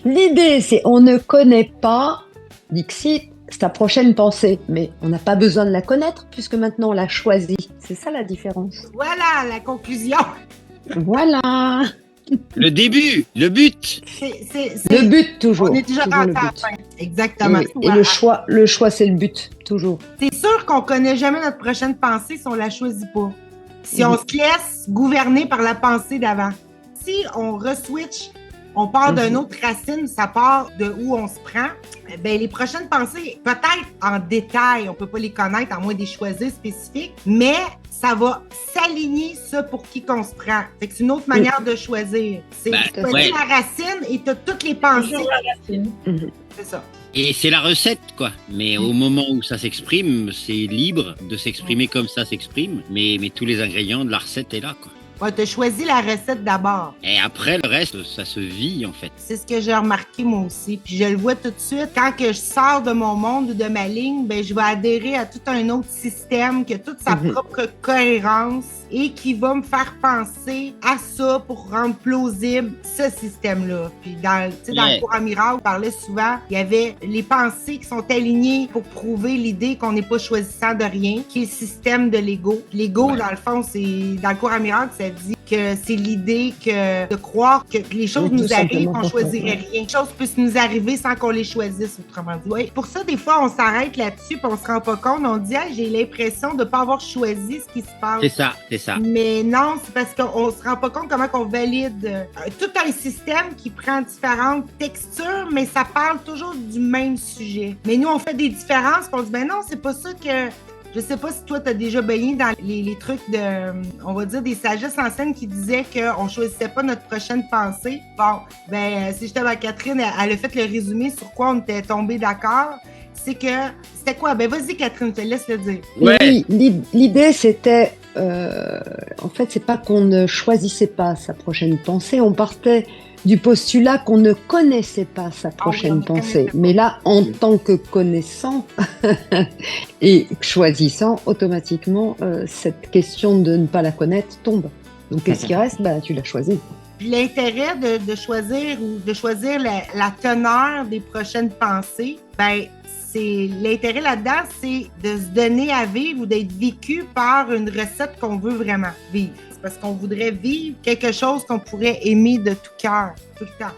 L'idée, c'est on ne connaît pas, Dixit, sa prochaine pensée, mais on n'a pas besoin de la connaître puisque maintenant on l'a choisie. C'est ça la différence. Voilà la conclusion. Voilà. Le début, le but. Le but toujours. On est déjà toujours rendu le à la but. fin. Exactement. Et le choix, c'est le but, toujours. C'est sûr qu'on connaît jamais notre prochaine pensée si on la choisit pas. Si on se laisse gouverner par la pensée d'avant. Si on re-switch, on part d'une autre racine, ça part de où on se prend. Ben, les prochaines pensées, peut-être en détail, on peut pas les connaître, à moins des choisir spécifiques, mais ça va s'aligner ça pour qui qu'on se prend. Fait que c'est une autre manière de choisir. C'est la racine et tu as toutes les pensées. C'est ça. Et c'est la recette, quoi. Mais au moment où ça s'exprime, c'est libre de s'exprimer comme ça s'exprime. Mais tous les ingrédients de la recette est là, quoi. Ouais, tu as choisi la recette d'abord. Et après, le reste, ça se vit, en fait. C'est ce que j'ai remarqué, moi aussi. Puis je le vois tout de suite. Quand que je sors de mon monde ou de ma ligne, ben, je vais adhérer à tout un autre système qui a toute sa propre cohérence et qui va me faire penser à ça pour rendre plausible ce système-là. Puis dans le cours Amiral, on parlait souvent, il y avait les pensées qui sont alignées pour prouver l'idée qu'on n'est pas choisissant de rien, qui est le système de l'ego. L'ego, dans le fond, c'est dans le cours Amiral que ça dit que c'est l'idée de croire que les choses nous arrivent, qu'on ne choisirait rien. Les choses peuvent nous arriver sans qu'on les choisisse, autrement dit. Ouais. Pour ça, des fois, on s'arrête là-dessus et on se rend pas compte. On dit, j'ai l'impression de ne pas avoir choisi ce qui se passe. C'est ça, c'est ça. Mais non, c'est parce qu'on se rend pas compte comment on valide tout un système qui prend différentes textures, mais ça parle toujours du même sujet. Mais nous, on fait des différences et on dit, ben non, c'est pas ça que... Je sais pas si toi, tu as déjà baigné dans les trucs de, on va dire, des sagesses anciennes qui disaient qu'on choisissait pas notre prochaine pensée. Bon, ben, si j'étais avec Catherine, elle a fait le résumé sur quoi on était tombé d'accord. C'est que, c'était quoi? Ben, vas-y, Catherine, je te laisse le dire. Ouais. Oui, l'idée, c'était, en fait, c'est pas qu'on ne choisissait pas sa prochaine pensée, on partait du postulat qu'on ne connaissait pas sa prochaine pensée. Mais là, en tant que connaissant et choisissant, automatiquement, cette question de ne pas la connaître tombe. Donc, qu'est-ce qui reste? Bah, tu l'as choisi. L'intérêt de choisir ou de choisir la teneur des prochaines pensées, ben, l'intérêt là-dedans, c'est de se donner à vivre ou d'être vécu par une recette qu'on veut vraiment vivre. C'est parce qu'on voudrait vivre quelque chose qu'on pourrait aimer de tout cœur, tout le temps.